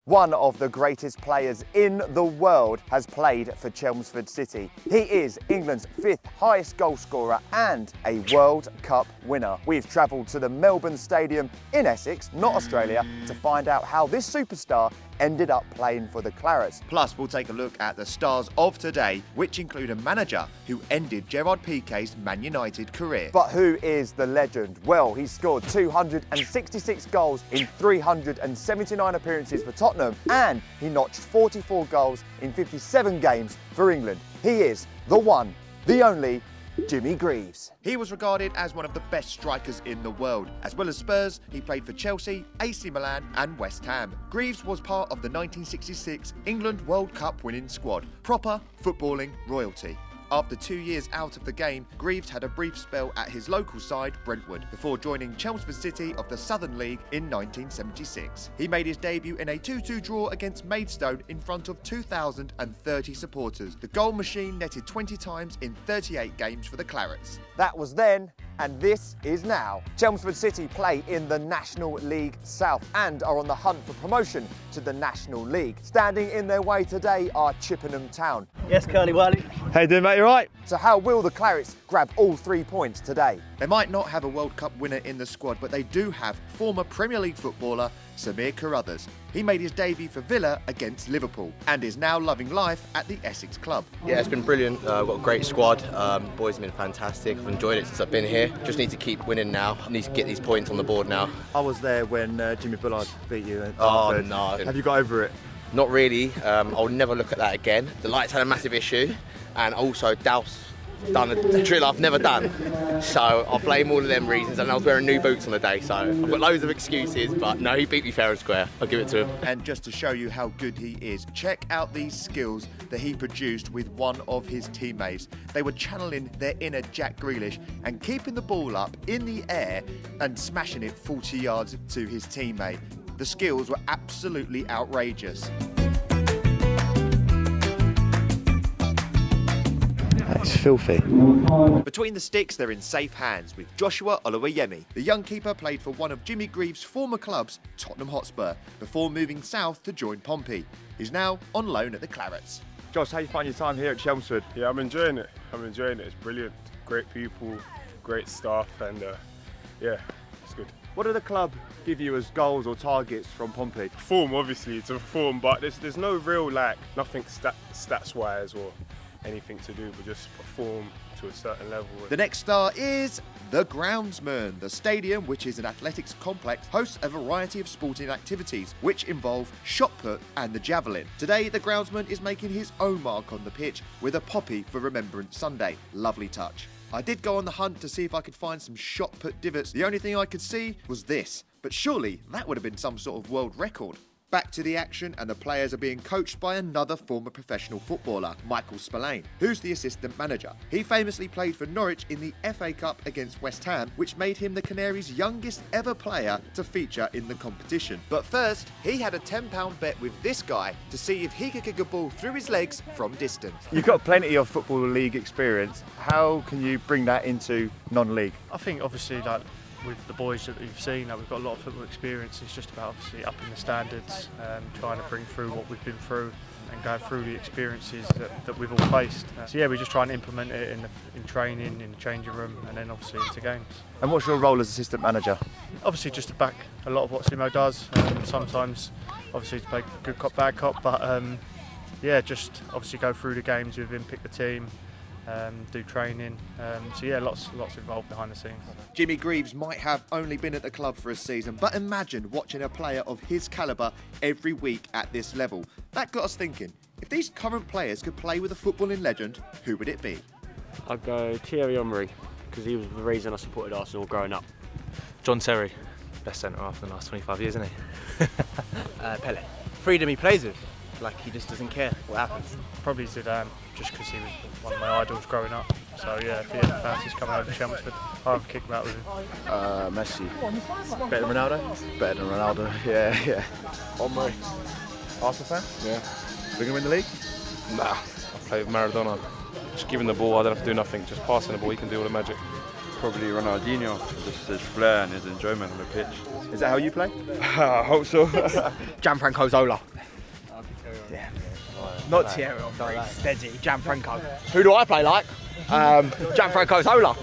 One of the greatest players in the world has played for Chelmsford City. He is England's 5th highest goal scorer and a World Cup winner. We've travelled to the Melbourne Stadium in Essex, not Australia, to find out how this superstar ended up playing for the Clarets. Plus, we'll take a look at the stars of today, which include a manager who ended Gerard Pique's Man United career. But who is the legend? Well, he scored 266 goals in 379 appearances for Tottenham, and he notched 44 goals in 57 games for England. He is the one, the only, Jimmy Greaves. He was regarded as one of the best strikers in the world. As well as Spurs, he played for Chelsea, AC Milan and West Ham. Greaves was part of the 1966 England World Cup winning squad. Proper footballing royalty. After 2 years out of the game, Greaves had a brief spell at his local side, Brentwood, before joining Chelmsford City of the Southern League in 1976. He made his debut in a 2-2 draw against Maidstone in front of 2,030 supporters. The goal machine netted 20 times in 38 games for the Clarets. That was then, and this is now. Chelmsford City play in the National League South and are on the hunt for promotion to the National League. Standing in their way today are Chippenham Town. Yes, Curly Whirly. How you doing, mate? You right? So how will the Clarets grab all 3 points today? They might not have a World Cup winner in the squad, but they do have former Premier League footballer Samir Carruthers. He made his debut for Villa against Liverpool and is now loving life at the Essex club. Yeah, it's been brilliant. We've got a great squad. Boys have been fantastic. I've enjoyed it since I've been here. Just need to keep winning now. I need to get these points on the board now. I was there when Jimmy Bullard beat you. Oh, no. Have you got over it? Not really. I'll never look at that again. The lights had a massive issue, and also Douse done a drill I've never done. So I'll blame all of them reasons, and I was wearing new boots on the day, so I've got loads of excuses, but no, he beat me fair and square. I'll give it to him. And just to show you how good he is, check out these skills that he produced with one of his teammates. They were channeling their inner Jack Grealish and keeping the ball up in the air and smashing it 40 yards to his teammate. The skills were absolutely outrageous. It's filthy. Between the sticks, they're in safe hands with Joshua Oluwayemi. The young keeper played for one of Jimmy Greaves' former clubs, Tottenham Hotspur, before moving south to join Pompey. He's now on loan at the Clarets. Josh, how you find your time here at Chelmsford? Yeah, I'm enjoying it. It's brilliant. Great people, great staff, and yeah, it's good. What did the club give you as goals or targets from Pompey? Perform, obviously, to perform, but there's no real, nothing stats-wise or anything to do, but just perform to a certain level. The next star is the Groundsman. The stadium, which is an athletics complex, hosts a variety of sporting activities, which involve shot put and the javelin. Today, the Groundsman is making his own mark on the pitch with a poppy for Remembrance Sunday. Lovely touch. I did go on the hunt to see if I could find some shot put divots. The only thing I could see was this, but surely that would have been some sort of world record. Back to the action, and the players are being coached by another former professional footballer, Michael Spillane, who's the assistant manager. He famously played for Norwich in the FA Cup against West Ham, which made him the Canaries' youngest ever player to feature in the competition. But first, he had a £10 bet with this guy to see if he could kick a ball through his legs from distance. You've got plenty of Football League experience. How can you bring that into non-league? I think obviously with the boys that you've seen, we've got a lot of football experience. It's just about obviously upping the standards, trying to bring through what we've been through and going through the experiences that we've all faced. So yeah, we just try and implement it in training, in the changing room, and then obviously into games. And what's your role as assistant manager? Obviously just to back a lot of what Simo does. Sometimes obviously to play good cop, bad cop, but yeah, just obviously go through the games with him, pick the team, do training, so yeah, lots involved behind the scenes. Jimmy Greaves might have only been at the club for a season, but imagine watching a player of his calibre every week at this level. That got us thinking, if these current players could play with a footballing legend, who would it be? I'd go Thierry Henry, because he was the reason I supported Arsenal growing up. John Terry, best centre-half in the last 25 years, isn't he? Pele. Freedom he plays with, like he just doesn't care what happens. Probably Zidane, just because he was one of my idols growing up. So yeah, if he ever fancies coming over to Chelmsford, I'll have a kick about with him. Messi. Better than Ronaldo? Better than Ronaldo, yeah. Omri. Arsenal fan? Yeah. Bring him in the league? Nah, I play with Maradona. Just giving the ball, I don't have to do nothing. Just passing the ball, he can do all the magic. Probably Ronaldinho, just his flair and his enjoyment on the pitch. Is that how you play? I hope so. Gianfranco Zola. Yeah. Not Thierry Henry, steady. Gianfranco. Who do I play like? Gianfranco Zola.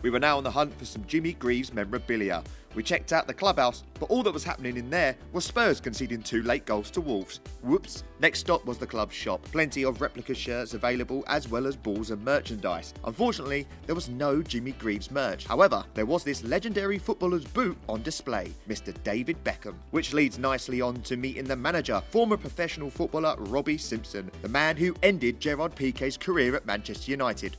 We were now on the hunt for some Jimmy Greaves memorabilia. We checked out the clubhouse, but all that was happening in there was Spurs conceding 2 late goals to Wolves. Whoops. Next stop was the club's shop. Plenty of replica shirts available, as well as balls and merchandise. Unfortunately, there was no Jimmy Greaves merch. However, there was this legendary footballer's boot on display, Mr. David Beckham, which leads nicely on to meeting the manager, former professional footballer Robbie Simpson, the man who ended Gerard Pique's career at Manchester United.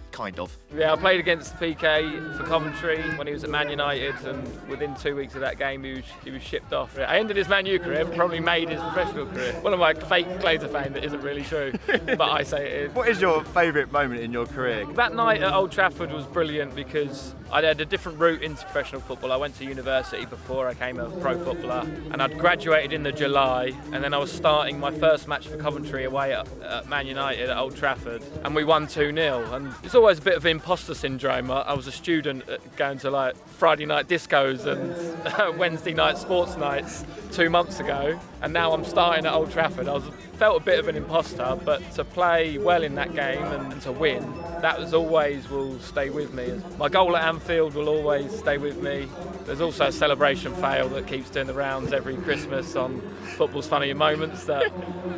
Kind of. Yeah, I played against Pique for Coventry when he was at Man United, and within 2 weeks of that game he was shipped off. I ended his Man U career, probably made his professional career. One of my fake claims to fame that isn't really true, but I say it is. What is your favourite moment in your career? That night at Old Trafford was brilliant because I'd had a different route into professional football. I went to university before I became a pro footballer, and I'd graduated in the July, and then I was starting my first match for Coventry away at Man United at Old Trafford, and we won 2-0. And it's always a bit of imposter syndrome. I was a student going to like Friday night discos and Wednesday night sports nights 2 months ago, and now I'm starting at Old Trafford. Felt a bit of an imposter, but to play well in that game and to win, that will stay with me. My goal at Anfield will always stay with me. There's also a celebration fail that keeps doing the rounds every Christmas on Football's Funny Moments that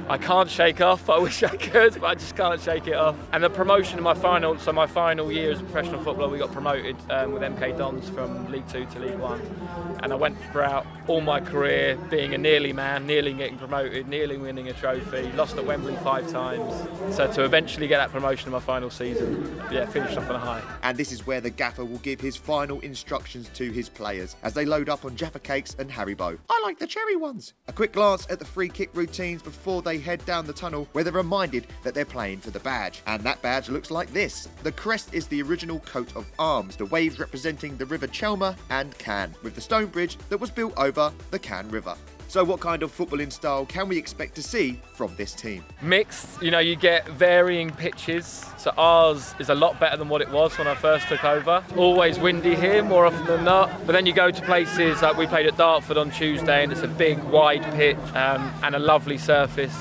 I can't shake off. I wish I could, but I just can't shake it off. And the promotion in my final year as a professional footballer, we got promoted with MK Dons from League 2 to League 1. And I went throughout all my career being a nearly man, nearly getting promoted, nearly winning a trophy, lost at Wembley 5 times. So to eventually get that promotion in my final season, yeah, finished off on a high. And this is where the gaffer will give his final instructions to his players as they load up on Jaffa Cakes and Haribo. I like the cherry ones. A quick glance at the free kick routines before they head down the tunnel, where they're reminded that they're playing for the badge. And that badge looks like this. The crest is the original coat of arms, the waves representing the River Chelmer and Cann, with the stone bridge that was built over the Cann River. So what kind of footballing style can we expect to see from this team? Mixed, you get varying pitches. So ours is a lot better than what it was when I first took over. It's always windy here, more often than not. But then you go to places like we played at Dartford on Tuesday, and it's a big, wide pitch and a lovely surface.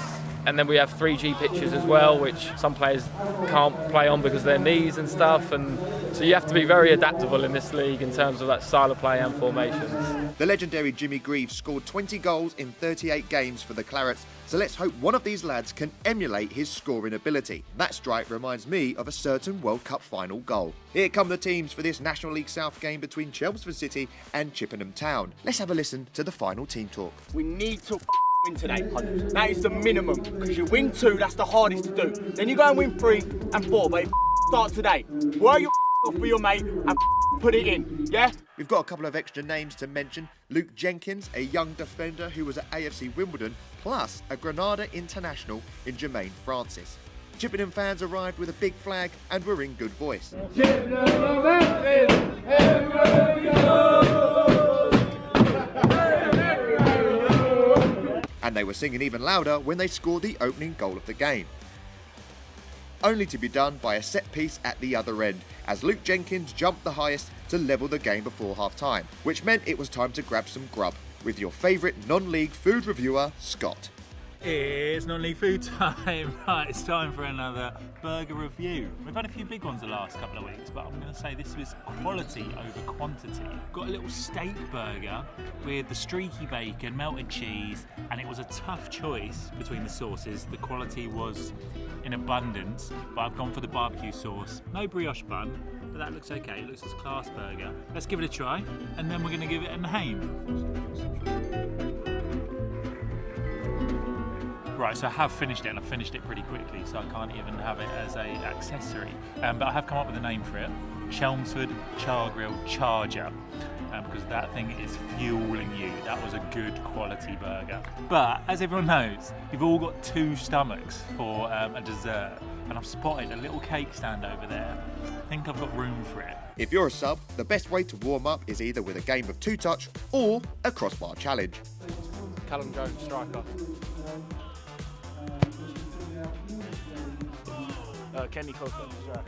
And then we have 3G pitches as well, which some players can't play on because of their knees and stuff. And so you have to be very adaptable in this league in terms of that style of play and formations. The legendary Jimmy Greaves scored 20 goals in 38 games for the Clarets, so let's hope one of these lads can emulate his scoring ability. That strike reminds me of a certain World Cup final goal. Here come the teams for this National League South game between Chelmsford City and Chippenham Town. Let's have a listen to the final team talk. We need to win today. That is the minimum, because you win 2, that's the hardest to do. Then you go and win 3 and 4, but start today. Work your off with your mate and put it in, yeah? We've got a couple of extra names to mention. Luke Jenkins, a young defender who was at AFC Wimbledon, plus a Granada international in Jermaine Francis. Chippenham fans arrived with a big flag and were in good voice. And they were singing even louder when they scored the opening goal of the game. Only to be done by a set piece at the other end, as Luke Jenkins jumped the highest to level the game before half-time, which meant it was time to grab some grub, with your favourite non-league food reviewer, Scott. It's non-league food time. Right, it's time for another burger review. We've had a few big ones the last couple of weeks, but I'm going to say this was quality over quantity. Got a little steak burger with the streaky bacon, melted cheese, and it was a tough choice between the sauces. The quality was in abundance, but I've gone for the barbecue sauce. No brioche bun, but that looks okay. It looks as class burger. Let's give it a try, and then we're going to give it a name. Right, so I have finished it, and I've finished it pretty quickly, so I can't even have it as an accessory. But I have come up with a name for it, Chelmsford Char Grill Charger, because that thing is fueling you. That was a good quality burger. But, as everyone knows, you've all got 2 stomachs for a dessert, and I've spotted a little cake stand over there. I think I've got room for it. If you're a sub, the best way to warm up is either with a game of 2-touch or a crossbar challenge. Callum Jones, striker. Kenny Coco, striker.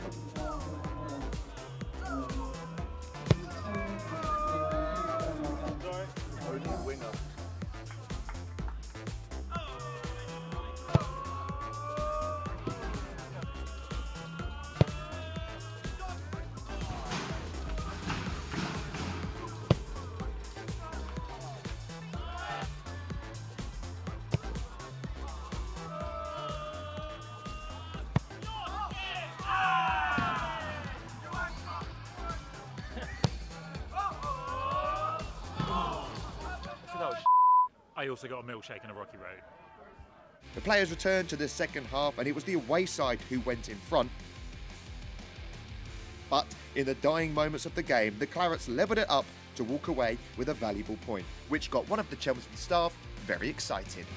Winger. I also got a milkshake and a Rocky Road. The players returned to the second half and it was the away side who went in front. But in the dying moments of the game, the Clarets levelled it up to walk away with a valuable point, which got one of the Chelmsford staff very excited.